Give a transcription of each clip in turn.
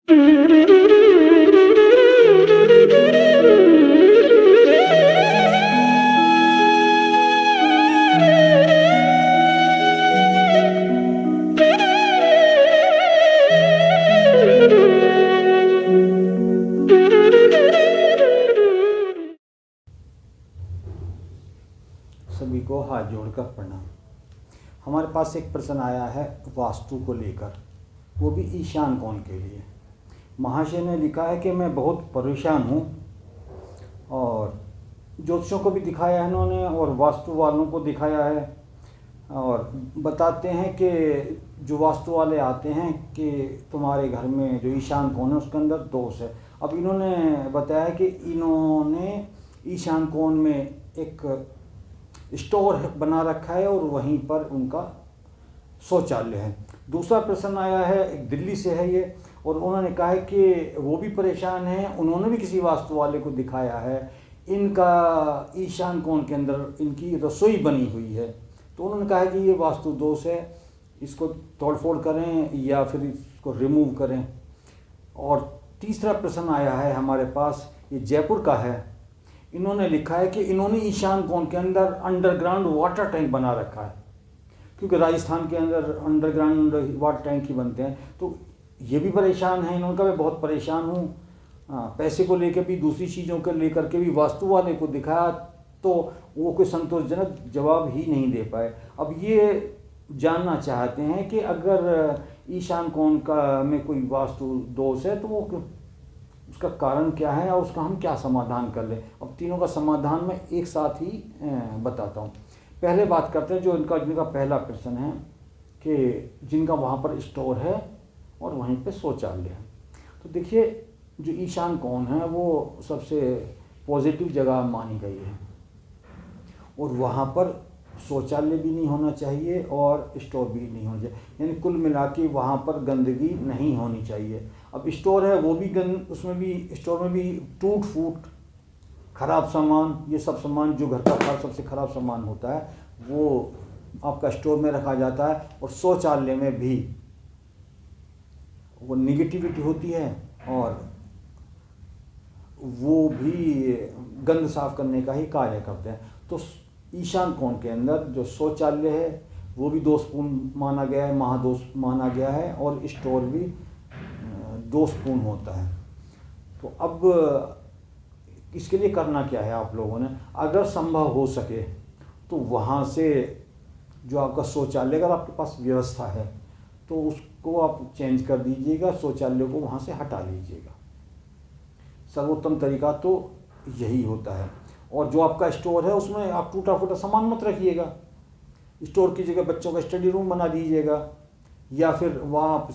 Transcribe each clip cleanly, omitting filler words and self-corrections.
सभी को हाथ जोड़कर प्रणाम। हमारे पास एक प्रश्न आया है वास्तु को लेकर, वो भी ईशान कोण के लिए। महाशय ने लिखा है कि मैं बहुत परेशान हूँ और ज्योतिषों को भी दिखाया है इन्होंने और वास्तु वालों को दिखाया है, और बताते हैं कि जो वास्तु वाले आते हैं कि तुम्हारे घर में जो ईशान कोण है उसके अंदर दोष है। अब इन्होंने बताया कि इन्होंने ईशान कोण में एक स्टोर बना रखा है और वहीं पर उनका शौचालय है। दूसरा प्रश्न आया है, एक दिल्ली से है ये, और उन्होंने कहा है कि वो भी परेशान हैं, उन्होंने भी किसी वास्तु वाले को दिखाया है, इनका ईशान कोण के अंदर इनकी रसोई बनी हुई है, तो उन्होंने कहा है कि ये वास्तु दोष है, इसको तोड़फोड़ करें या फिर इसको रिमूव करें। और तीसरा प्रश्न आया है हमारे पास, ये जयपुर का है। इन्होंने लिखा है कि इन्होंने ईशान कोण के अंदर अंडरग्राउंड वाटर टैंक बना रखा है, क्योंकि राजस्थान के अंदर अंडरग्राउंड वाटर टैंक ही बनते हैं। तो ये भी परेशान है, इन्होंने कहा मैं बहुत परेशान हूँ, पैसे को लेकर भी दूसरी चीज़ों को लेकर के भी वास्तु वाले को दिखाया तो वो कोई संतोषजनक जवाब ही नहीं दे पाए। अब ये जानना चाहते हैं कि अगर ईशान कोण का में कोई वास्तु दोष है तो वो उसका कारण क्या है और उसका हम क्या समाधान कर लें। अब तीनों का समाधान मैं एक साथ ही बताता हूँ। पहले बात करते हैं जो जिनका पहला प्रश्न है कि जिनका वहाँ पर स्टोर है और वहीं पे शौचालय है। तो देखिए, जो ईशान कोण है वो सबसे पॉजिटिव जगह मानी गई है और वहाँ पर शौचालय भी नहीं होना चाहिए और स्टोर भी नहीं होना चाहिए, यानी कुल मिला के वहाँ पर गंदगी नहीं होनी चाहिए। अब स्टोर है वो भी उसमें भी स्टोर में भी टूट फूट ख़राब सामान, ये सब सामान जो घर का सबसे ख़राब सामान होता है वो आपका स्टोर में रखा जाता है। और शौचालय में भी वो निगेटिविटी होती है और वो भी गंद साफ करने का ही कार्य करते हैं। तो ईशान कोण के अंदर जो शौचालय है वो भी दोषपूर्ण माना गया है, महादोष माना गया है, और स्टोर भी दोषपूर्ण होता है। तो अब इसके लिए करना क्या है आप लोगों ने, अगर संभव हो सके तो वहाँ से जो आपका शौचालय, अगर आपके पास व्यवस्था है तो उसको आप चेंज कर दीजिएगा, शौचालय को वहाँ से हटा लीजिएगा। सर्वोत्तम तरीका तो यही होता है। और जो आपका स्टोर है उसमें आप टूटा फूटा सामान मत रखिएगा, स्टोर की जगह बच्चों का स्टडी रूम बना दीजिएगा, या फिर वहाँ आप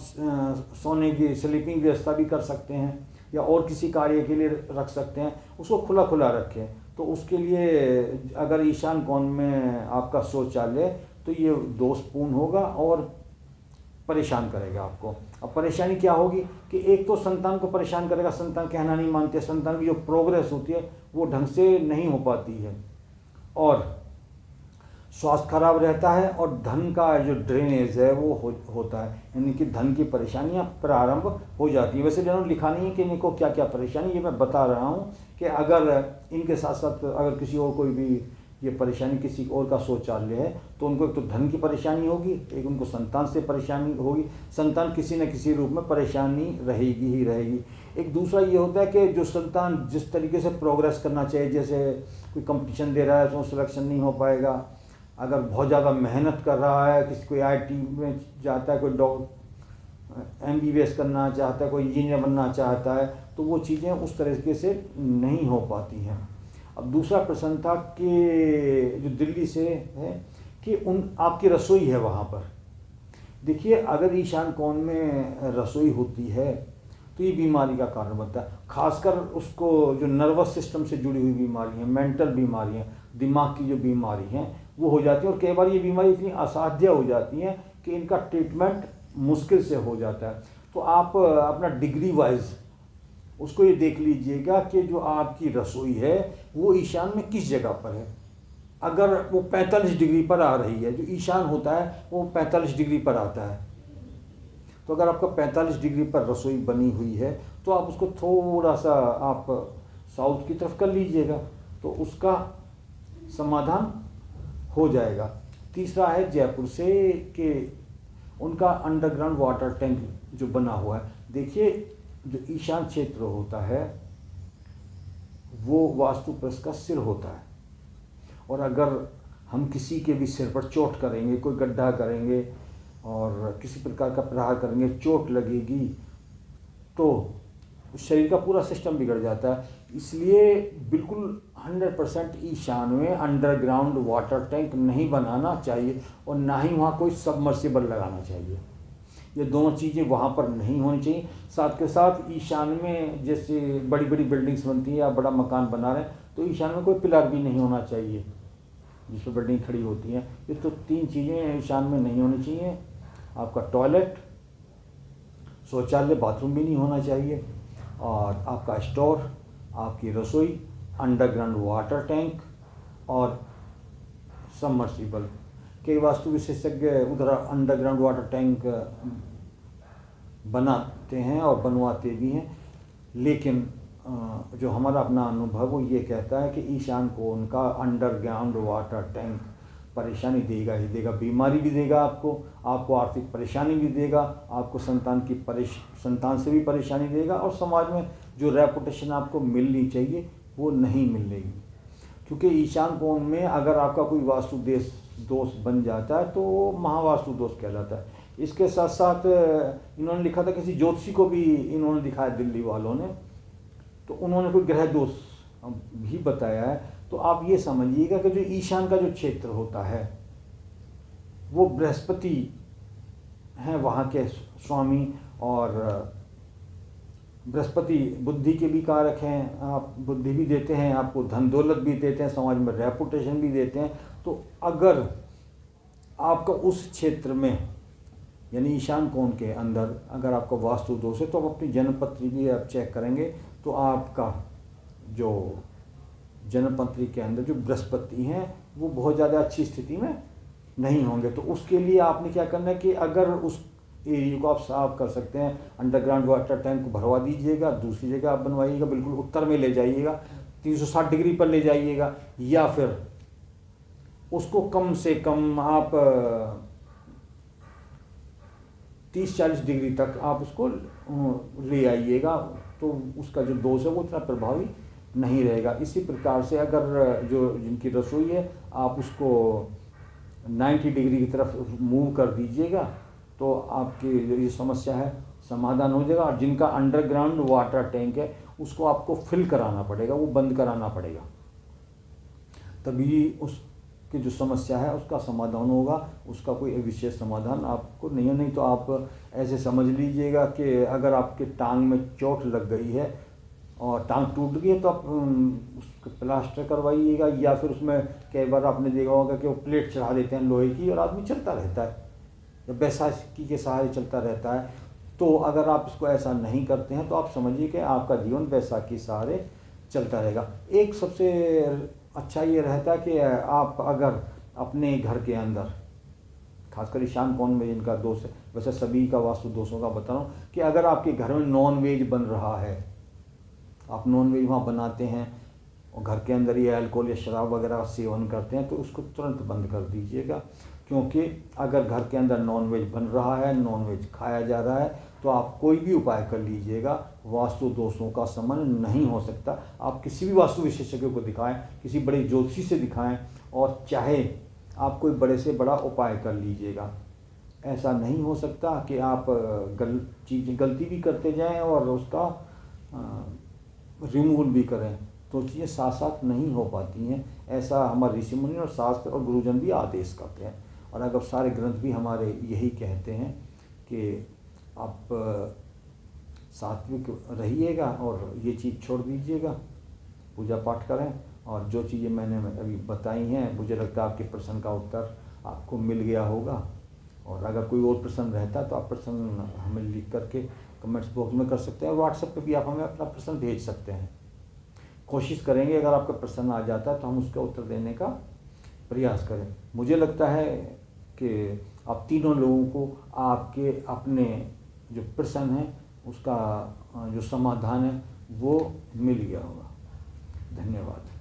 सोने की स्लीपिंग व्यवस्था भी कर सकते हैं, या और किसी कार्य के लिए रख सकते हैं, उसको खुला खुला रखें। तो उसके लिए अगर ईशान कोण में आपका शौचालय तो ये दोषपूर्ण होगा और परेशान करेगा आपको। अब परेशानी क्या होगी कि एक तो संतान को परेशान करेगा, संतान कहना नहीं मानते, संतान की जो प्रोग्रेस होती है वो ढंग से नहीं हो पाती है, और स्वास्थ्य खराब रहता है, और धन का जो ड्रेनेज है वो होता है, यानी कि धन की परेशानियां प्रारंभ हो जाती है। वैसे इन्होंने लिखा नहीं है कि इनको क्या क्या परेशानी, ये मैं बता रहा हूँ कि अगर इनके साथ साथ अगर किसी और कोई भी ये परेशानी किसी और का शौचालय है तो उनको एक तो धन की परेशानी होगी, एक उनको संतान से परेशानी होगी, संतान किसी न किसी रूप में परेशानी रहेगी ही रहेगी। एक दूसरा ये होता है कि जो संतान जिस तरीके से प्रोग्रेस करना चाहिए, जैसे कोई कंपटीशन दे रहा है तो सिलेक्शन नहीं हो पाएगा, अगर बहुत ज़्यादा मेहनत कर रहा है, किसी कोई IIT में जाता है, कोई MBBS करना चाहता है, कोई इंजीनियर बनना चाहता है, तो वो चीज़ें उस तरीके से नहीं हो पाती हैं। अब दूसरा प्रश्न था कि जो दिल्ली से है कि आपकी रसोई है वहाँ पर। देखिए, अगर ईशान कोण में रसोई होती है तो ये बीमारी का कारण बनता है, खासकर उसको जो नर्वस सिस्टम से जुड़ी हुई बीमारी हैं, मेंटल बीमारियाँ, दिमाग की जो बीमारी हैं वो हो जाती है। और कई बार ये बीमारी इतनी असाध्य हो जाती हैं कि इनका ट्रीटमेंट मुश्किल से हो जाता है। तो आप अपना डिग्री वाइज उसको ये देख लीजिएगा कि जो आपकी रसोई है वो ईशान में किस जगह पर है। अगर वो 45 डिग्री पर आ रही है, जो ईशान होता है वो 45 डिग्री पर आता है, तो अगर आपका 45 डिग्री पर रसोई बनी हुई है तो आप उसको थोड़ा सा आप साउथ की तरफ कर लीजिएगा, तो उसका समाधान हो जाएगा। तीसरा है जयपुर से कि उनका अंडरग्राउंड वाटर टैंक जो बना हुआ है। देखिए, जो ईशान क्षेत्र होता है वो वास्तु प्लस का सिर होता है, और अगर हम किसी के भी सिर पर चोट करेंगे, कोई गड्ढा करेंगे और किसी प्रकार का प्रहार करेंगे, चोट लगेगी, तो शरीर का पूरा सिस्टम बिगड़ जाता है। इसलिए बिल्कुल 100% ईशान में अंडरग्राउंड वाटर टैंक नहीं बनाना चाहिए, और ना ही वहाँ कोई सबमर्सिबल लगाना चाहिए। ये दोनों चीज़ें वहाँ पर नहीं होनी चाहिए। साथ के साथ ईशान में जैसे बड़ी बड़ी बिल्डिंग्स बनती है या बड़ा मकान बना रहे हैं, तो ईशान में कोई पिलर भी नहीं होना चाहिए जिस पर बिल्डिंग खड़ी होती हैं। ये तो 3 चीज़ें ईशान में नहीं होनी चाहिए। आपका टॉयलेट, शौचालय, बाथरूम भी नहीं होना चाहिए, और आपका स्टोर, आपकी रसोई, अंडरग्राउंड वाटर टैंक और सबमर्सिबल। कई वास्तु विशेषज्ञ उधर अंडरग्राउंड वाटर टैंक बनाते हैं और बनवाते भी हैं, लेकिन जो हमारा अपना अनुभव वो ये कहता है कि ईशान को उनका अंडरग्राउंड वाटर टैंक परेशानी देगा ही देगा, बीमारी भी देगा आपको आर्थिक परेशानी भी देगा, आपको संतान से भी परेशानी देगा, और समाज में जो रेपुटेशन आपको मिलनी चाहिए वो नहीं मिलेगी। क्योंकि ईशान कोण में अगर आपका कोई वास्तु दोष बन जाता है तो महावास्तु दोष कहलाता है। इसके साथ साथ इन्होंने लिखा था, किसी ज्योतिषी को भी इन्होंने दिखाया दिल्ली वालों ने, तो उन्होंने कोई ग्रह दोष भी बताया है। तो आप ये समझिएगा कि जो ईशान का जो क्षेत्र होता है वो बृहस्पति हैं वहाँ के स्वामी, और बृहस्पति बुद्धि के भी कारक हैं। आप बुद्धि भी देते हैं, आपको धन दौलत भी देते हैं, समाज में रेपुटेशन भी देते हैं। तो अगर आपका उस क्षेत्र में यानी ईशान कोण के अंदर अगर आपका वास्तु दोष है तो आप अपनी जन्मपत्री भी आप चेक करेंगे तो आपका जो जन्मपत्री के अंदर जो बृहस्पति हैं वो बहुत ज़्यादा अच्छी स्थिति में नहीं होंगे। तो उसके लिए आपने क्या करना है कि अगर उस एरिया को आप साफ कर सकते हैं, अंडरग्राउंड वाटर टैंक को भरवा दीजिएगा, दूसरी जगह आप बनवाइएगा, बिल्कुल उत्तर में ले जाइएगा, 360 डिग्री पर ले जाइएगा, या फिर उसको कम से कम आप 30-40 डिग्री तक आप उसको ले आइएगा, तो उसका जो दोष है वो उतना प्रभावी नहीं रहेगा। इसी प्रकार से अगर जो जिनकी रसोई है आप उसको 90 डिग्री की तरफ मूव कर दीजिएगा तो आपकी जो ये समस्या है समाधान हो जाएगा। और जिनका अंडरग्राउंड वाटर टैंक है उसको आपको फिल कराना पड़ेगा, वो बंद कराना पड़ेगा, तभी उसकी जो समस्या है उसका समाधान होगा। उसका कोई विशेष समाधान आपको नहीं है। नहीं तो आप ऐसे समझ लीजिएगा कि अगर आपके टांग में चोट लग गई है और टांग टूट गई है तो आप उसको प्लास्टर करवाइएगा, या फिर उसमें कई बार आपने देखा होगा कि वो प्लेट चढ़ा देते हैं लोहे की और आदमी चलता रहता है या बैसाखी के सहारे चलता रहता है। तो अगर आप इसको ऐसा नहीं करते हैं तो आप समझिए कि आपका जीवन बैसाखी के सहारे चलता रहेगा। एक सबसे अच्छा ये रहता है कि आप अगर अपने घर के अंदर, खासकर ईशान कोण में जिनका दोष है, वैसे सभी का वास्तु दोषों का बता रहा हूँ, कि अगर आपके घर में नॉन वेज बन रहा है, आप नॉन वेज वहाँ बनाते हैं और घर के अंदर ये अल्कोहल या शराब वगैरह सेवन करते हैं तो उसको तुरंत बंद कर दीजिएगा। क्योंकि अगर घर के अंदर नॉन वेज बन रहा है, नॉन वेज खाया जा रहा है, तो आप कोई भी उपाय कर लीजिएगा, वास्तु दोषों का शमन नहीं हो सकता। आप किसी भी वास्तु विशेषज्ञ को दिखाएं, किसी बड़े ज्योतिषी से दिखाएं, और चाहे आप कोई बड़े से बड़ा उपाय कर लीजिएगा, ऐसा नहीं हो सकता कि आप गलती भी करते जाएं और उसका रिमूवल भी करें, तो चीज़ें साथ साथ नहीं हो पाती हैं। ऐसा हमारे ऋषि मुनि और शास्त्र और गुरुजन भी आदेश करते हैं, और अगर सारे ग्रंथ भी हमारे यही कहते हैं कि आप सात्विक रहिएगा और ये चीज़ छोड़ दीजिएगा, पूजा पाठ करें। और जो चीज़ें मैंने अभी बताई हैं, मुझे लगता है आपके प्रश्न का उत्तर आपको मिल गया होगा। और अगर कोई और प्रश्न रहता है तो आप प्रश्न हमें लिख करके कमेंट्स बॉक्स में कर सकते हैं, और व्हाट्सएप पे भी आप हमें अपना प्रश्न भेज सकते हैं। कोशिश करेंगे अगर आपका प्रश्न आ जाता है तो हम उसका उत्तर देने का प्रयास करें। मुझे लगता है कि आप तीनों लोगों को आपके अपने जो प्रश्न है उसका जो समाधान है वो मिल गया होगा। धन्यवाद।